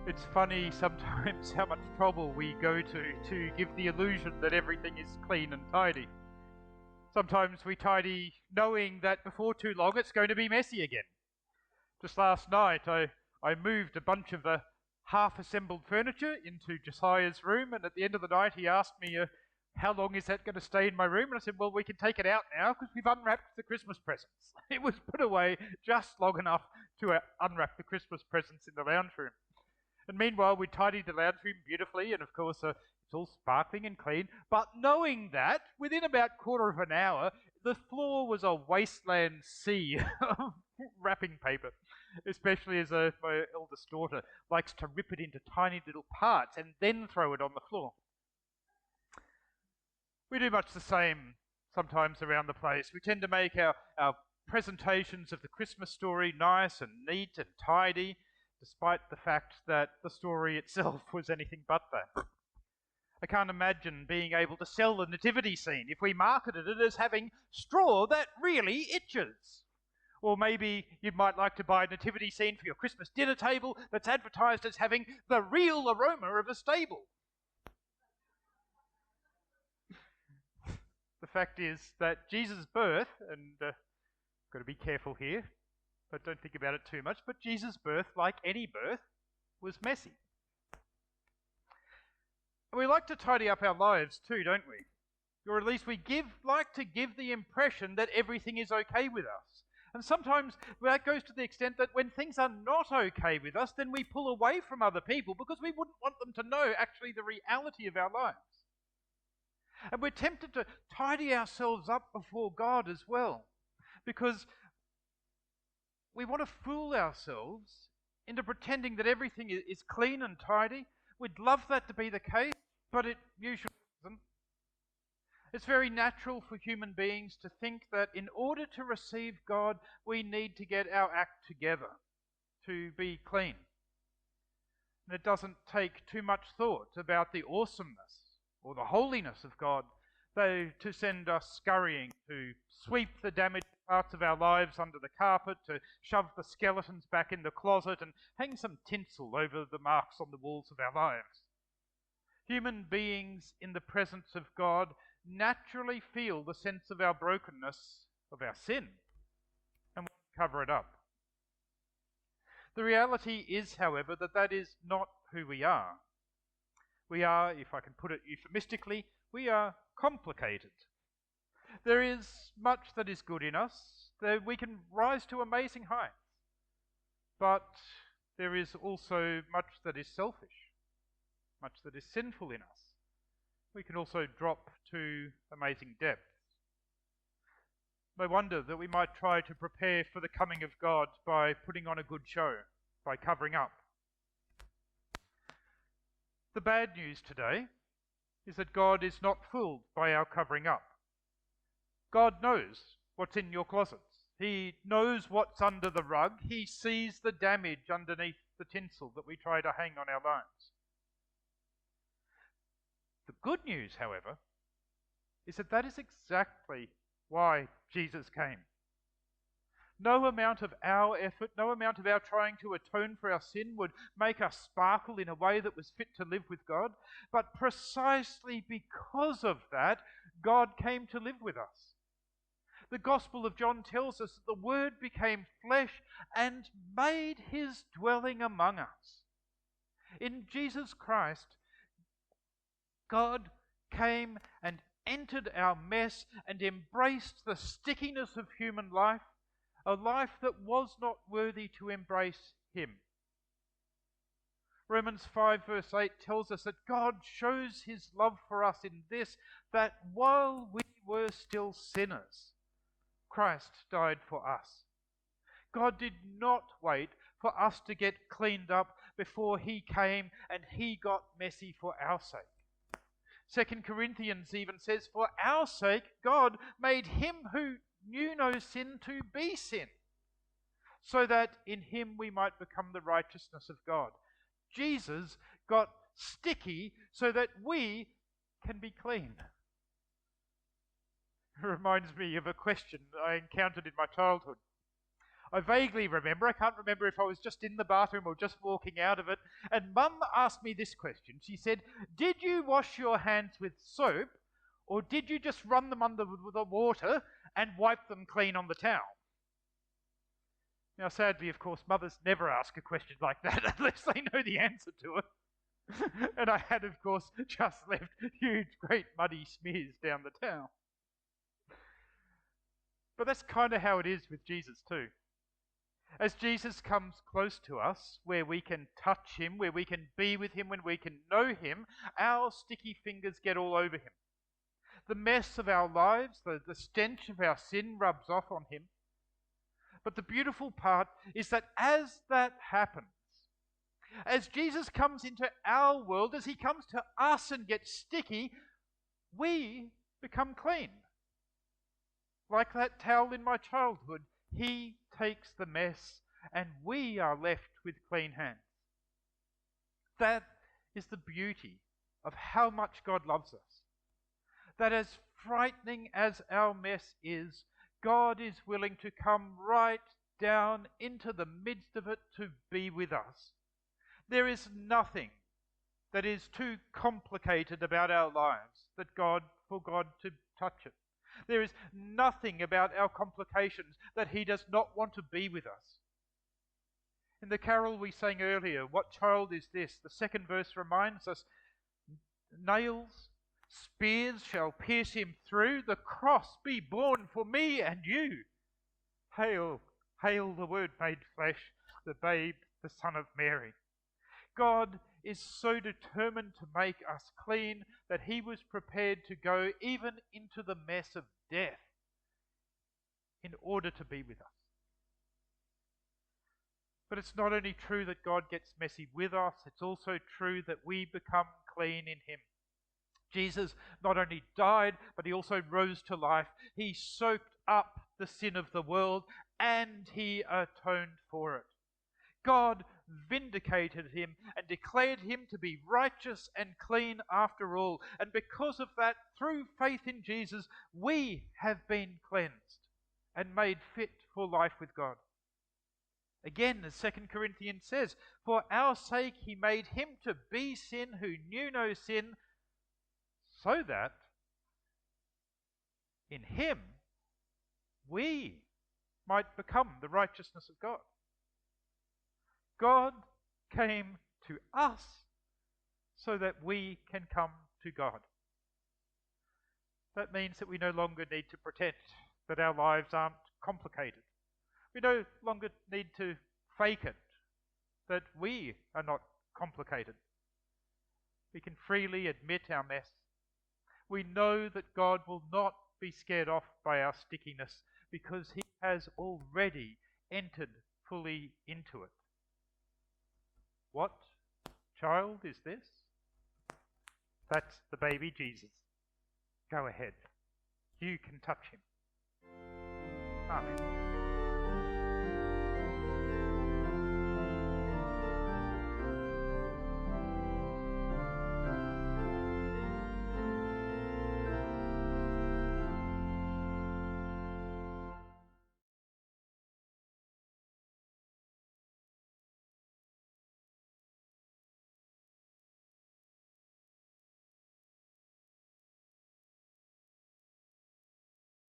It's funny sometimes how much trouble we go to give the illusion that everything is clean and tidy. Sometimes we tidy knowing that before too long it's going to be messy again. Just last night I moved a bunch of the half-assembled furniture into Josiah's room, and at the end of the night he asked me, how long is that going to stay in my room? And I said, well, we can take it out now because we've unwrapped the Christmas presents. It was put away just long enough to unwrap the Christmas presents in the lounge room. And meanwhile, we tidied the lounge room beautifully, and of course, it's all sparkling and clean. But knowing that, within about quarter of an hour, the floor was a wasteland sea of wrapping paper, especially as my eldest daughter likes to rip it into tiny little parts and then throw it on the floor. We do much the same sometimes around the place. We tend to make our presentations of the Christmas story nice and neat and tidy, despite the fact that the story itself was anything but that. I can't imagine being able to sell the nativity scene if we marketed it as having straw that really itches. Or maybe you might like to buy a nativity scene for your Christmas dinner table that's advertised as having the real aroma of a stable. The fact is that Jesus' birth, and got to be careful here, but don't think about it too much, but Jesus' birth, like any birth, was messy. And we like to tidy up our lives too, don't we? Or at least we like to give the impression that everything is okay with us. And sometimes that goes to the extent that when things are not okay with us, then we pull away from other people because we wouldn't want them to know actually the reality of our lives. And we're tempted to tidy ourselves up before God as well, because we want to fool ourselves into pretending that everything is clean and tidy. We'd love that to be the case, but it usually isn't. It's very natural for human beings to think that in order to receive God, we need to get our act together to be clean. And it doesn't take too much thought about the awesomeness or the holiness of God, though, to send us scurrying to sweep the damaged parts of our lives under the carpet, to shove the skeletons back in the closet and hang some tinsel over the marks on the walls of our lives. Human beings in the presence of God naturally feel the sense of our brokenness, of our sin, and want to cover it up. The reality is, however, that is not who we are. We are, if I can put it euphemistically, we are complicated. There is much that is good in us, that we can rise to amazing heights. But there is also much that is selfish, much that is sinful in us. We can also drop to amazing depths. No wonder that we might try to prepare for the coming of God by putting on a good show, by covering up. The bad news today is that God is not fooled by our covering up. God knows what's in your closets. He knows what's under the rug. He sees the damage underneath the tinsel that we try to hang on our lives. The good news, however, is that is exactly why Jesus came. No amount of our effort, no amount of our trying to atone for our sin would make us sparkle in a way that was fit to live with God. But precisely because of that, God came to live with us. The Gospel of John tells us that the Word became flesh and made his dwelling among us. In Jesus Christ, God came and entered our mess and embraced the stickiness of human life, a life that was not worthy to embrace him. Romans 5 verse 8 tells us that God shows his love for us in this, that while we were still sinners, Christ died for us. God did not wait for us to get cleaned up before he came and he got messy for our sake. 2 Corinthians even says, for our sake God made him who knew no sin to be sin, so that in him we might become the righteousness of God. Jesus got sticky so that we can be clean. It reminds me of a question I encountered in my childhood. I vaguely remember, I can't remember if I was just in the bathroom or just walking out of it, and Mum asked me this question. She said, "Did you wash your hands with soap, or did you just run them under the water and wipe them clean on the towel?" Now, sadly, of course, mothers never ask a question like that unless they know the answer to it. And I had, of course, just left huge, great muddy smears down the towel. But that's kind of how it is with Jesus too. As Jesus comes close to us, where we can touch him, where we can be with him, when we can know him, our sticky fingers get all over him. The mess of our lives, the stench of our sin rubs off on him. But the beautiful part is that as that happens, as Jesus comes into our world, as he comes to us and gets sticky, we become clean. Like that towel in my childhood, he takes the mess and we are left with clean hands. That is the beauty of how much God loves us. That as frightening as our mess is, God is willing to come right down into the midst of it to be with us. There is nothing that is too complicated about our lives for God to touch it. There is nothing about our complications that he does not want to be with us. In the carol we sang earlier, "What child is this?" the second verse reminds us, nails, spears shall pierce him through, the cross be borne for me and you. Hail, hail the Word made flesh, the babe, the Son of Mary. God is so determined to make us clean that he was prepared to go even into the mess of death in order to be with us. But it's not only true that God gets messy with us, it's also true that we become clean in him. Jesus not only died, but he also rose to life. He soaked up the sin of the world and he atoned for it. God vindicated him and declared him to be righteous and clean after all. And because of that, through faith in Jesus, we have been cleansed and made fit for life with God. Again, as 2 Corinthians says, "For our sake he made him to be sin who knew no sin, so that in him we might become the righteousness of God." God came to us so that we can come to God. That means that we no longer need to pretend that our lives aren't complicated. We no longer need to fake it, that we are not complicated. We can freely admit our mess. We know that God will not be scared off by our stickiness because he has already entered fully into it. What child is this? That's the baby Jesus. Go ahead. You can touch him. Amen.